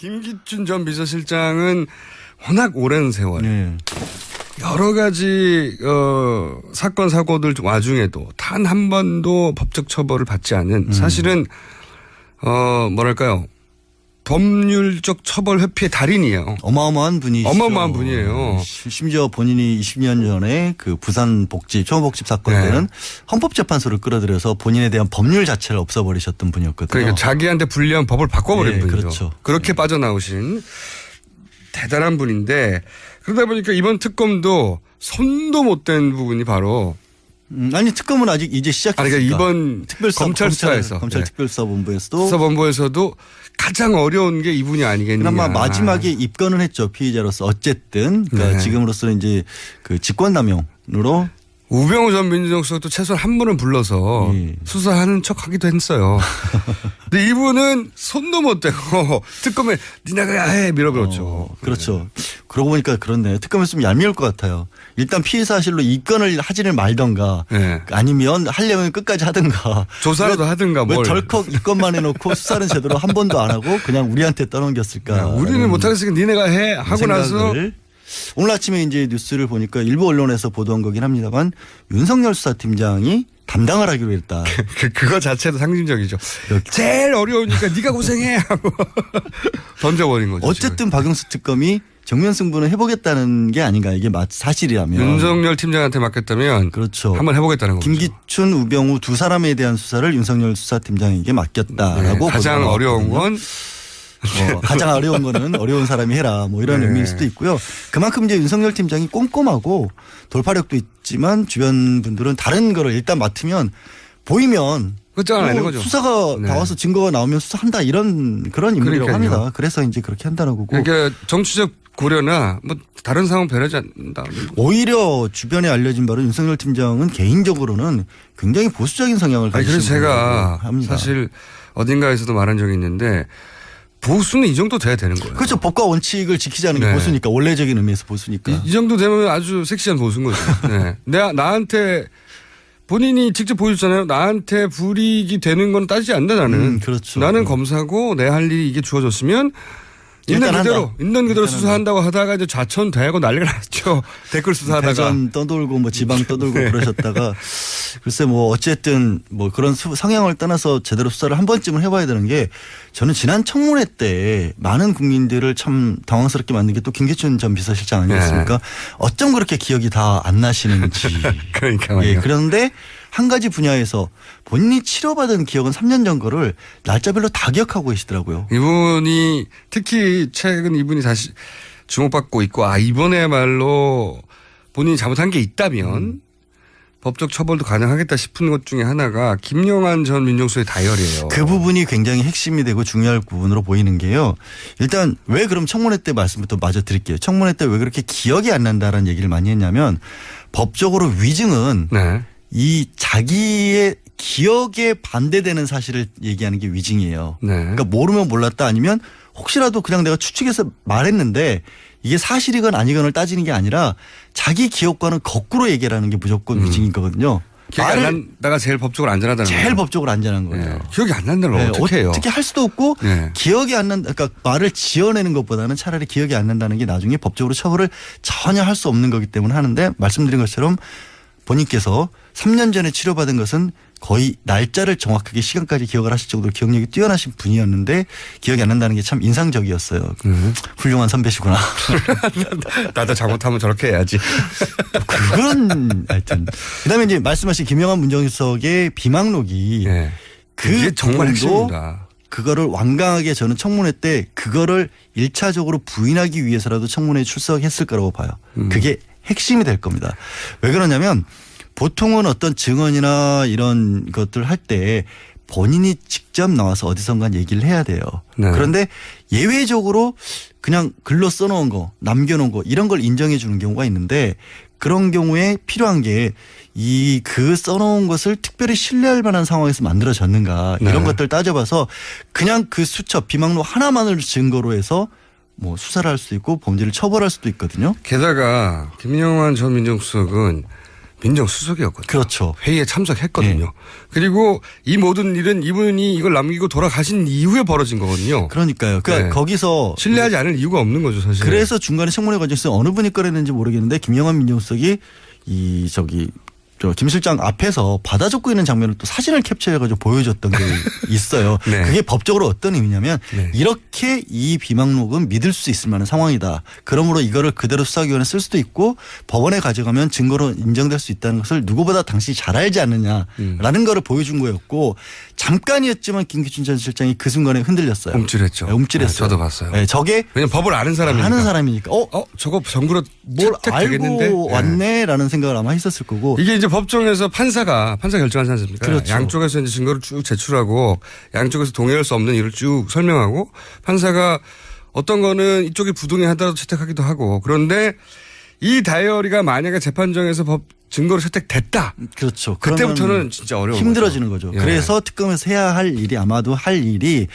김기춘 전 비서실장은 워낙 오랜 세월 여러 가지 사건 사고들 와중에도 단 한 번도 법적 처벌을 받지 않은 사실은 뭐랄까요. 법률적 처벌 회피의 달인이에요. 어마어마한 분이시죠. 어마어마한 분이에요. 심지어 본인이 20년 전에 그 부산 복지 초호복집 사건 때는 헌법재판소를 끌어들여서 본인에 대한 법률 자체를 없애버리셨던 분이었거든요. 그러니까 자기한테 불리한 법을 바꿔버린 분이죠. 그렇죠. 그렇게 빠져나오신 대단한 분인데 그러다 보니까 이번 특검도 손도 못 댄 부분이 바로 아니 특검은 아직 이제 시작했으니까. 그러니까 이번 검찰 수사에서 검찰 특별수사본부에서도 수사본부에서도 가장 어려운 게 이분이 아니겠느냐. 그나마 마지막에 입건은 했죠. 피의자로서 어쨌든 그러니까 지금으로서는 이제 그 직권남용으로 우병우 전 민정수석도 최소한 한 분은 불러서 수사하는 척하기도 했어요. 근데 이분은 손도 못 대고 특검에 니네가 해 밀어버렸죠. 그렇죠. 그러고 보니까 그렇네. 특검에 있으면 얄미울 것 같아요. 일단 피의 사실로 입건을 하지를 말던가 아니면 하려면 끝까지 하든가 조사라도 하든가 왜 덜컥 입건만 해놓고 수사는 제대로 한 번도 안 하고 그냥 우리한테 떠넘겼을까. 우리는 못하겠으니까 니네가 해 하고 나서 오늘 아침에 이제 뉴스를 보니까 일부 언론에서 보도한 거긴 합니다만 윤석열 수사팀장이 담당을 하기로 했다. 그거 자체도 상징적이죠. 제일 어려우니까 네가 고생해 하고 던져버린 거죠. 어쨌든 지금. 박영수 특검이 정면 승부는 해보겠다는 게 아닌가 이게 사실이라면. 윤석열 팀장한테 맡겼다면 그렇죠. 한번 해보겠다는 거죠. 김기춘, 우병우 두 사람에 대한 수사를 윤석열 수사팀장에게 맡겼다라고. 가장 어려운 건 가장 어려운 거는 어려운 사람이 해라 뭐 이런 의미일 수도 있고요. 그만큼 이제 윤석열 팀장이 꼼꼼하고 돌파력도 있지만 주변 분들은 다른 거를 일단 맡으면 보이면 끝장을 내는 거죠. 수사가 나와서 증거가 나오면 수사한다 이런 그런 인물이라고 합니다. 그래서 이제 그렇게 한다는 거고. 그러니까 정치적 고려나 뭐 다른 상황 배려하지 않는다. 오히려 주변에 알려진 바로 윤석열 팀장은 개인적으로는 굉장히 보수적인 성향을 가지고 그래서 제가 합니다. 사실 어딘가에서도 말한 적이 있는데 보수는 이 정도 돼야 되는 거예요. 그렇죠. 법과 원칙을 지키자는 게 보수니까 원래적인 의미에서 보수니까. 이 정도 되면 아주 섹시한 보수인 거죠. 나한테 본인이 직접 보여줬잖아요. 나한테 불이익이 되는 건 따지지 않는다 나는. 그렇죠. 나는 검사고 내 할 일이 이게 주어졌으면 있는 그대로 수사한다고 하다가 이제 좌천되고 난리가 났죠. 댓글 수사하다가. 대전 떠돌고 뭐 지방 떠돌고 그러셨다가 글쎄 뭐 어쨌든 뭐 그런 성향을 떠나서 제대로 수사를 한 번쯤은 해봐야 되는 게 저는 지난 청문회 때 많은 국민들을 참 당황스럽게 만든 게 또 김기춘 전 비서실장 아니었습니까? 어쩜 그렇게 기억이 다 안 나시는지. 그러니까요. 그런데 한 가지 분야에서 본인이 치료받은 기억은 3년 전 거를 날짜별로 다 기억하고 계시더라고요. 이분이 특히 최근 이분이 다시 주목받고 있고 이번에야말로 본인이 잘못한 게 있다면 법적 처벌도 가능하겠다 싶은 것 중에 하나가 김영환 전 민정수석의 다이어리예요. 그 부분이 굉장히 핵심이 되고 중요할 부분으로 보이는 게요. 일단 왜 그럼 청문회 때 말씀부터 마저 드릴게요. 청문회 때 왜 그렇게 기억이 안 난다라는 얘기를 많이 했냐면 법적으로 위증은 이 자기의 기억에 반대되는 사실을 얘기하는 게 위증이에요. 그러니까 모르면 몰랐다 아니면 혹시라도 그냥 내가 추측해서 말했는데 이게 사실이건 아니건을 따지는 게 아니라 자기 기억과는 거꾸로 얘기하는 게 무조건 위증인 거거든요. 기억이 안 난다가 제일 법적으로 안전하다는 거예요. 제일 법적으로 안전한 거예요. 기억이 안 난다는 어떻게 해요? 어떻게 할 수도 없고 기억이 안 난다. 그러니까 말을 지어내는 것보다는 차라리 기억이 안 난다는 게 나중에 법적으로 처벌을 전혀 할 수 없는 거기 때문에 하는데 말씀드린 것처럼 본인께서 3년 전에 치료받은 것은 거의 날짜를 정확하게 시간까지 기억을 하실 정도로 기억력이 뛰어나신 분이었는데 기억이 안 난다는 게 참 인상적이었어요. 훌륭한 선배시구나. 나도 잘못하면 저렇게 해야지. 그건 하여튼. 그다음에 이제 말씀하신 김영환 문정수석의 비망록이 그게 정말 핵심입니다. 그거를 완강하게 저는 청문회 때 그거를 1차적으로 부인하기 위해서라도 청문회에 출석했을 거라고 봐요. 그게 핵심이 될 겁니다. 왜 그러냐면 보통은 어떤 증언이나 이런 것들 할 때 본인이 직접 나와서 어디선가 얘기를 해야 돼요. 그런데 예외적으로 그냥 글로 써놓은 거 남겨놓은 거 이런 걸 인정해 주는 경우가 있는데 그런 경우에 필요한 게 그 써놓은 것을 특별히 신뢰할 만한 상황에서 만들어졌는가 이런 것들 따져봐서 그냥 그 수첩 비망록 하나만을 증거로 해서 뭐 수사를 할 수 있고 범죄를 처벌할 수도 있거든요. 게다가 김영환 전 민정수석은 민정수석이었거든요. 그렇죠. 회의에 참석했거든요. 그리고 이 모든 일은 이분이 이걸 남기고 돌아가신 이후에 벌어진 거거든요. 그러니까요. 그러니까 네. 거기서 신뢰하지 않을 이유가 없는 거죠, 사실. 그래서 중간에 청문회 과정에서 어느 분이 꺼냈는지 모르겠는데 김영환 민정수석이 김 실장 앞에서 받아 적고 있는 장면을 또 사진을 캡처해가지고 보여줬던 게 있어요. 네. 그게 법적으로 어떤 의미냐면 네. 이렇게 이 비망록은 믿을 수 있을 만한 상황이다. 그러므로 이거를 그대로 수사기관에 쓸 수도 있고 법원에 가져가면 증거로 인정될 수 있다는 것을 누구보다 당신이 잘 알지 않느냐라는 거를 보여준 거였고 잠깐이었지만 김기춘 전 실장이 그 순간에 흔들렸어요. 움찔했죠. 네, 움찔했어요. 네, 저도 봤어요. 네, 저게 왜냐면 법을 아는 사람이니까. 아는 사람이니까 저거 정부로 뭘 채택되겠는데? 알고 왔네라는 생각을 아마 했었을 거고. 이게 이제 법정에서 판사 결정하지 않습니까? 그렇죠. 양쪽에서 이제 증거를 쭉 제출하고 양쪽에서 동의할 수 없는 일을 쭉 설명하고 판사가 어떤 거는 이쪽이 부동의하더라도 채택하기도 하고 그런데 이 다이어리가 만약에 재판정에서 증거로 채택됐다. 그렇죠. 그때부터는 진짜 어려운 힘들어지는 거죠. 예. 그래서 특검에서 해야 할 일이 아마도 할 일이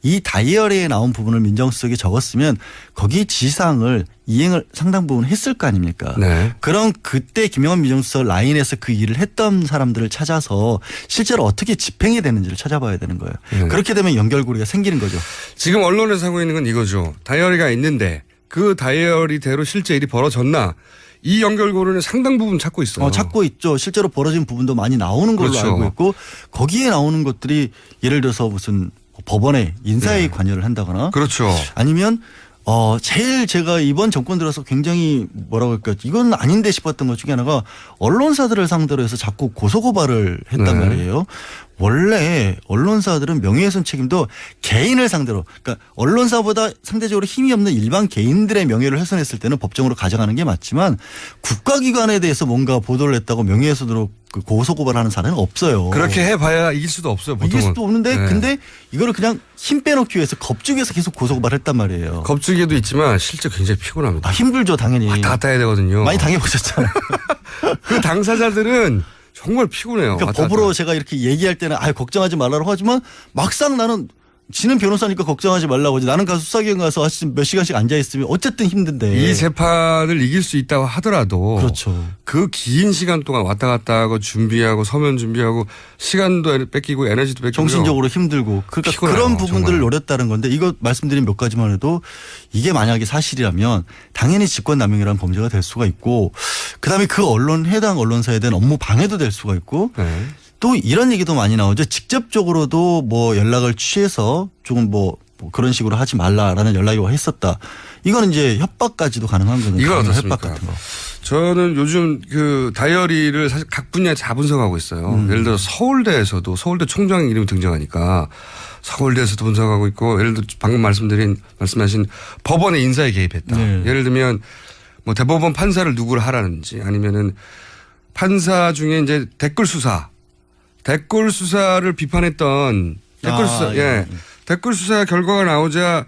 이 다이어리에 나온 부분을 민정수석이 적었으면 거기 지시사항을 이행을 상당 부분 했을 거 아닙니까? 네. 그럼 그때 김영환 민정수석 라인에서 그 일을 했던 사람들을 찾아서 실제로 어떻게 집행이 되는지를 찾아봐야 되는 거예요. 네. 그렇게 되면 연결고리가 생기는 거죠. 지금 언론에서 하고 있는 건 이거죠. 다이어리가 있는데 그 다이어리대로 실제 일이 벌어졌나 이 연결고리는 상당 부분 찾고 있어요. 찾고 있죠. 실제로 벌어진 부분도 많이 나오는 걸로 그렇죠. 알고 있고 거기에 나오는 것들이 예를 들어서 무슨 법원에 인사에 관여를 한다거나 그렇죠. 아니면 제일 제가 이번 정권 들어서 굉장히 뭐라고 할까 이건 아닌데 싶었던 것 중에 하나가 언론사들을 상대로 해서 자꾸 고소고발을 했단 네. 말이에요. 원래 언론사들은 명예훼손 책임도 개인을 상대로 그러니까 언론사보다 상대적으로 힘이 없는 일반 개인들의 명예를 훼손했을 때는 법정으로 가져가는 게 맞지만 국가기관에 대해서 뭔가 보도를 했다고 명예훼손으로 고소고발하는 사례는 없어요. 그렇게 해봐야 이길 수도 없어요. 보통은. 이길 수도 없는데 네. 근데 이거를 그냥 힘 빼놓기 위해서 겁주기에서 계속 고소고발했단 말이에요. 겁주기도 있지만 실제 굉장히 피곤합니다. 힘들죠 당연히. 왔다 갔다 해야 되거든요. 많이 당해보셨잖아요. 그 당사자들은 정말 피곤해요. 그러니까 법으로 제가 이렇게 얘기할 때는 걱정하지 말라고 하지만 막상 나는 지는 변호사니까 걱정하지 말라고 하지. 나는 가서 수사기관 가서 몇 시간씩 앉아있으면 어쨌든 힘든데. 이 재판을 이길 수 있다고 하더라도 그렇죠. 그 긴 시간 동안 왔다 갔다 하고 준비하고 서면 준비하고 시간도 뺏기고 에너지도 뺏기고 정신적으로 힘들고 그러니까 피곤해요, 그런 부분들을 정말. 노렸다는 건데 이거 말씀드린 몇 가지만 해도 이게 만약에 사실이라면 당연히 직권남용이라는 범죄가 될 수가 있고 그다음에 그 해당 언론사에 대한 업무 방해도 될 수가 있고 네. 또 이런 얘기도 많이 나오죠. 직접적으로도 뭐 연락을 취해서 조금 뭐 그런 식으로 하지 말라라는 연락이 와 있었다. 이거는 이제 협박까지도 가능한 거죠. 이건 협박 어떻습니까? 같은 거. 저는 요즘 그 다이어리를 사실 각 분야에 다 분석하고 있어요. 예를 들어 서울대에서도 서울대 총장 이름이 등장하니까 서울대에서도 분석하고 있고 예를 들어 방금 말씀하신 법원의 인사에 개입했다. 네. 예를 들면 뭐 대법원 판사를 누구를 하라는지 아니면은 판사 중에 이제 댓글 수사를 비판했던 댓글 수사 결과가 나오자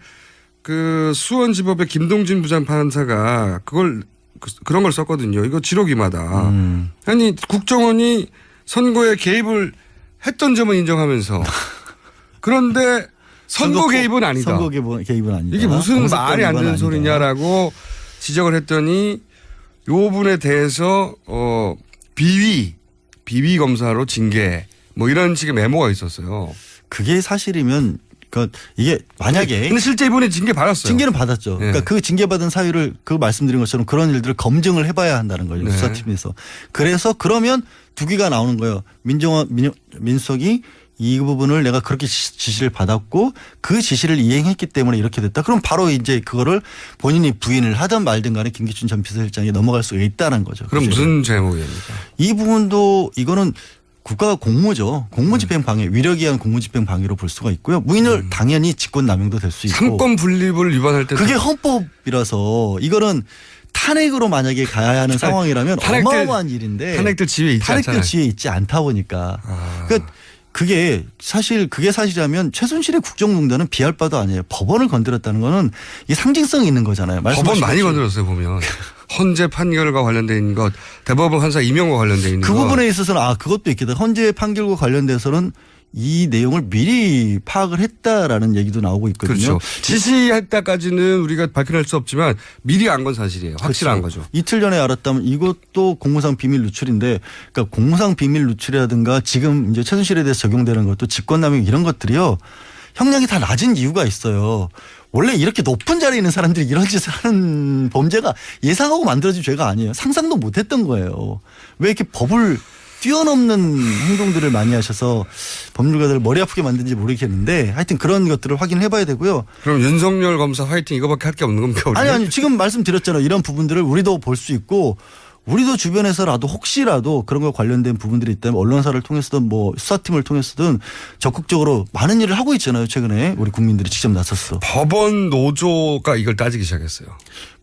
그 수원지법의 김동진 부장판사가 그런 걸 썼거든요. 이거 지록임하다. 아니 국정원이 선거에 개입을 했던 점은 인정하면서 그런데 선거 개입은 아니다. 선거 개입은 아니다. 이게 무슨 말이 안 되는 소리냐라고 지적을 했더니 이 부분에 대해서 비위 검사로 징계 뭐 이런 식의 메모가 있었어요. 그게 사실이면 그러니까 이게 만약에 근데 실제 이번에 징계 받았어요. 징계는 받았죠. 그러니까 그 징계받은 사유를 그 말씀드린 것처럼 그런 일들을 검증을 해봐야 한다는 거예요. 네. 수사팀에서. 그래서 그러면 두 개가 나오는 거예요. 민석이 이 부분을 내가 그렇게 지시를 받았고 그 지시를 이행했기 때문에 이렇게 됐다. 그럼 바로 이제 그거를 본인이 부인을 하든 말든 간에 김기춘 전 비서실장이 넘어갈 수가 있다는 거죠. 그럼 무슨 제목입니까? 이 부분도 이거는 국가가 공무죠. 공무집행 방해, 위력에 의한 공무집행 방해로 볼 수가 있고요. 무인을 당연히 직권남용도 될 수 있고. 삼권 분립을 위반할 때 그게 헌법이라서 이거는 탄핵으로 만약에 가야 하는 상황이라면 어마어마한 일인데 탄핵들 지위에 있지 않잖아요. 탄핵들 지위에 있지 않다 보니까. 그러니까 그게 사실이라면 최순실의 국정농단은 비할 바도 아니에요. 법원을 건드렸다는 거는 이 상징성이 있는 거잖아요. 법원 많이 건드렸어요 보면. 헌재 판결과 관련돼 있는 것, 대법원 판사 임명과 관련돼 있는 그 것. 부분에 있어서는 그것도 있겠다. 헌재 판결과 관련돼서는 이 내용을 미리 파악을 했다라는 얘기도 나오고 있거든요. 그렇죠. 지시했다까지는 우리가 밝혀낼 수 없지만 미리 안 건 사실이에요. 확실한 그렇죠. 거죠. 이틀 전에 알았다면 이것도 공무상 비밀 누출인데, 그러니까 공무상 비밀 누출이라든가 지금 이제 최순실에 대해서 적용되는 것도 직권남용 이런 것들이요, 형량이 다 낮은 이유가 있어요. 원래 이렇게 높은 자리에 있는 사람들이 이런 짓을 하는 범죄가 예상하고 만들어진 죄가 아니에요. 상상도 못했던 거예요. 왜 이렇게 법을 뛰어넘는 행동들을 많이 하셔서 법률가들 머리 아프게 만든지 모르겠는데, 하여튼 그런 것들을 확인을 해봐야 되고요. 그럼 윤석열 검사 화이팅 이거밖에 할 게 없는 겁니까? 우리는? 아니 지금 말씀드렸잖아요. 이런 부분들을 우리도 볼 수 있고, 우리도 주변에서라도 혹시라도 그런 거 관련된 부분들이 있다면 언론사를 통해서든 뭐 수사팀을 통해서든 적극적으로 많은 일을 하고 있잖아요. 최근에 우리 국민들이 직접 나섰어. 법원 노조가 이걸 따지기 시작했어요.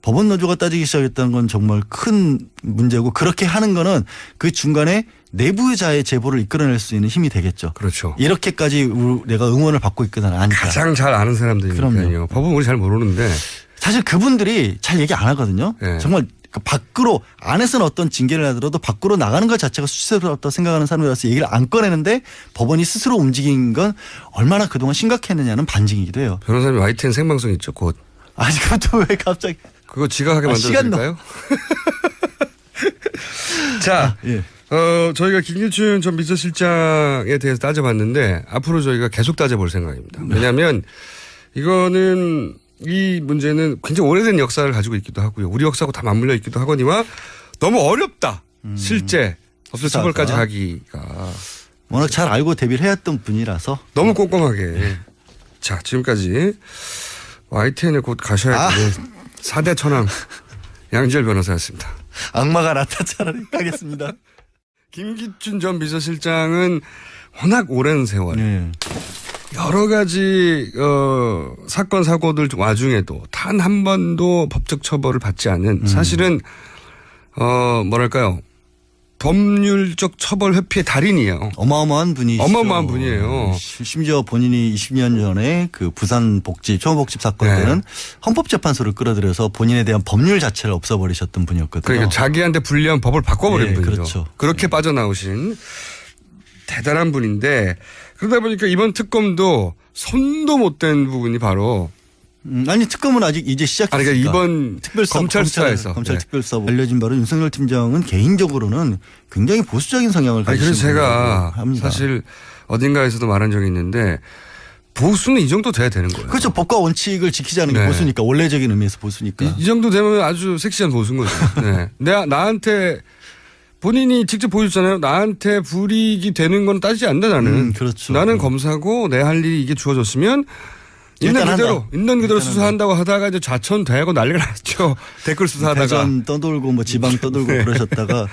법원 노조가 따지기 시작했다는 건 정말 큰 문제고, 그렇게 하는 거는 그 중간에 내부자의 제보를 이끌어낼 수 있는 힘이 되겠죠. 그렇죠. 이렇게까지 내가 응원을 받고 있거나 아니까. 가장 잘 아는 사람들이니까요. 그럼요. 법은 우리 잘 모르는데. 사실 그분들이 잘 얘기 안 하거든요. 네. 정말 그 밖으로, 안에서는 어떤 징계를 하더라도 밖으로 나가는 것 자체가 수치스럽다고 생각하는 사람이라서 얘기를 안 꺼내는데, 법원이 스스로 움직인 건 얼마나 그동안 심각했느냐는 반증이기도 해요. 변호사님 YTN 생방송 있죠, 곧. 아니 그것도 왜 갑자기. 그거 지각하게 만들어드릴까요? 자, 예. 저희가 김기춘 전 비서실장에 대해서 따져봤는데 앞으로 저희가 계속 따져볼 생각입니다. 왜냐하면 이거는, 이 문제는 굉장히 오래된 역사를 가지고 있기도 하고요. 우리 역사하고 다 맞물려 있기도 하거니와 너무 어렵다. 실제 법적 처벌까지 가기가. 워낙 잘 알고 대비를 해왔던 분이라서. 너무 꼼꼼하게. 자, 지금까지 YTN에 곧 가셔야 될 4대 천왕 양지열 변호사였습니다. 악마가 나타차라리 가겠습니다. 김기춘 전 비서실장은 워낙 오랜 세월, 네. 여러 가지 사건 사고들 와중에도 단 한 번도 법적 처벌을 받지 않은, 사실은 뭐랄까요, 법률적 처벌 회피의 달인이에요. 어마어마한 분이시죠. 어마어마한 분이에요. 심지어 본인이 20년 전에 그 부산 복지 초호복집 사건 네. 때는 헌법재판소를 끌어들여서 본인에 대한 법률 자체를 없애버리셨던 분이었거든요. 그러니까 자기한테 불리한 법을 바꿔버린 네, 분이죠. 그렇죠. 그렇게 빠져나오신 대단한 분인데, 그러다 보니까 이번 특검도 손도 못 댄 부분이 바로, 아니 특검은 아직 이제 시작했으니까. 그러니까 이번 검찰 수사에서 검찰 특별수사 알려진 바로 윤석열 팀장은 개인적으로는 굉장히 보수적인 성향을 가지고 그래서 제가 합니다. 사실 어딘가에서도 말한 적이 있는데, 보수는 이 정도 돼야 되는 거예요. 그렇죠. 법과 원칙을 지키자는 게 네. 보수니까, 원래적인 의미에서 보수니까. 이 정도 되면 아주 섹시한 보수인 거죠. 네. 나한테 본인이 직접 보여줬잖아요. 나한테 불이익이 되는 건 따지지 않는다, 나는. 그렇죠. 나는 검사고 내 할 일이 이게 주어졌으면 있는 일단 그대로, 한다. 있는 그대로 일단 수사한다고 하다가 이제 좌천되고 난리가 났죠. 댓글 수사하다가. 대전 떠돌고 뭐 지방 떠돌고 그러셨다가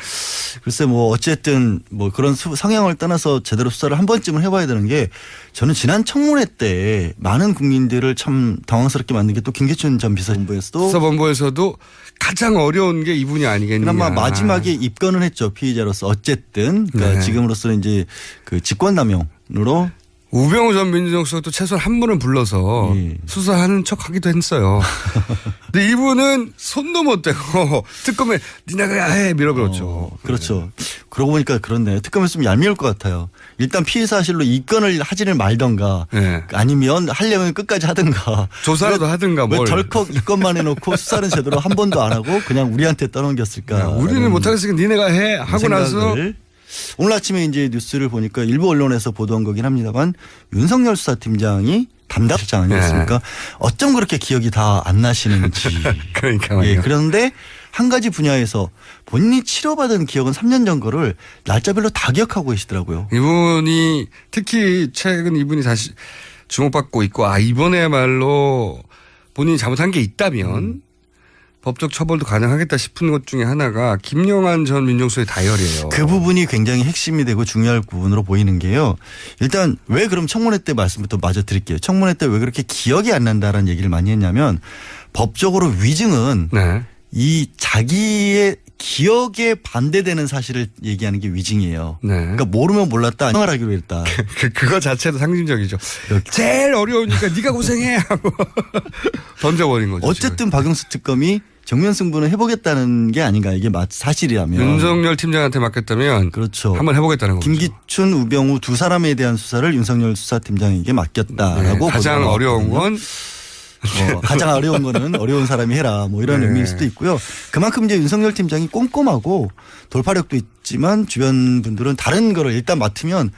글쎄 뭐 어쨌든 뭐 그런 성향을 떠나서 제대로 수사를 한 번쯤은 해봐야 되는 게, 저는 지난 청문회 때 많은 국민들을 참 당황스럽게 만든 게 또 김기춘 전 비서본부에서도 수사본부에서도 가장 어려운 게 이분이 아니겠느냐. 그나마 마지막에 입건은 했죠, 피의자로서. 어쨌든 그러니까 네. 지금으로서는 이제 그 직권남용으로 우병우 전 민정수석도 최소한 한 분은 불러서 예. 수사하는 척 하기도 했어요. 근데 이분은 손도 못 대고 특검에 니네가 해 밀어버렸죠. 그렇죠. 그러고 보니까 그렇네. 특검에서 좀 얄미울 것 같아요. 일단 피의 사실로 입건을 하지를 말던가, 네. 아니면 하려면 끝까지 하든가. 조사라도 하든가 왜 뭘. 덜컥 입건만 해놓고 수사는 제대로 한 번도 안 하고 그냥 우리한테 떠넘겼을까. 우리는 못하겠으니까 니네가 해 하고 나서 오늘 아침에 이제 뉴스를 보니까 일부 언론에서 보도한 거긴 합니다만, 윤석열 수사팀장이 담당 실장 아니었습니까? 어쩜 그렇게 기억이 다 안 나시는지. 그러니까 말이에요. 예, 그런데 한 가지 분야에서 본인이 치료받은 기억은 3년 전 거를 날짜별로 다 기억하고 계시더라고요. 이분이 특히 최근 이분이 다시 주목받고 있고, 이번에야말로 본인이 잘못한 게 있다면 법적 처벌도 가능하겠다 싶은 것 중에 하나가 김영한 전 민정수석의 다이어리예요. 그 부분이 굉장히 핵심이 되고 중요할 부분으로 보이는 게요. 일단 왜 그럼 청문회 때 말씀부터 마저 드릴게요. 청문회 때 왜 그렇게 기억이 안 난다라는 얘기를 많이 했냐면, 법적으로 위증은 네. 이 자기의 기억에 반대되는 사실을 얘기하는 게 위증이에요. 네. 그러니까 모르면 몰랐다, 인정하기로 했다. 그거 자체도 상징적이죠. 제일 어려우니까 네가 고생해 하고 던져버린 거죠. 어쨌든 박영수 특검이 정면 승부는 해보겠다는 게 아닌가 이게 사실이라면. 윤석열 팀장한테 맡겼다면 그렇죠. 한번 해보겠다는 거죠. 김기춘, 우병우 두 사람에 대한 수사를 윤석열 수사팀장에게 맡겼다라고. 네, 가장 어려운 건 가장 어려운 거는 어려운 사람이 해라 뭐 이런 네. 의미일 수도 있고요. 그만큼 이제 윤석열 팀장이 꼼꼼하고 돌파력도 있지만 주변 분들은 다른 거를 일단 맡으면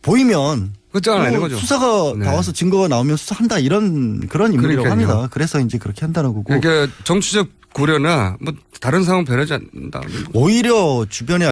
보이면 끝장을 내는 거죠. 수사가 네. 나와서 증거가 나오면 수사한다 이런 그런 인물이라고 그러니까요. 합니다. 그래서 이제 그렇게 한다는 거고. 그러니까 정치적 고려나 뭐 다른 상황 변하지 않는다. 오히려 주변에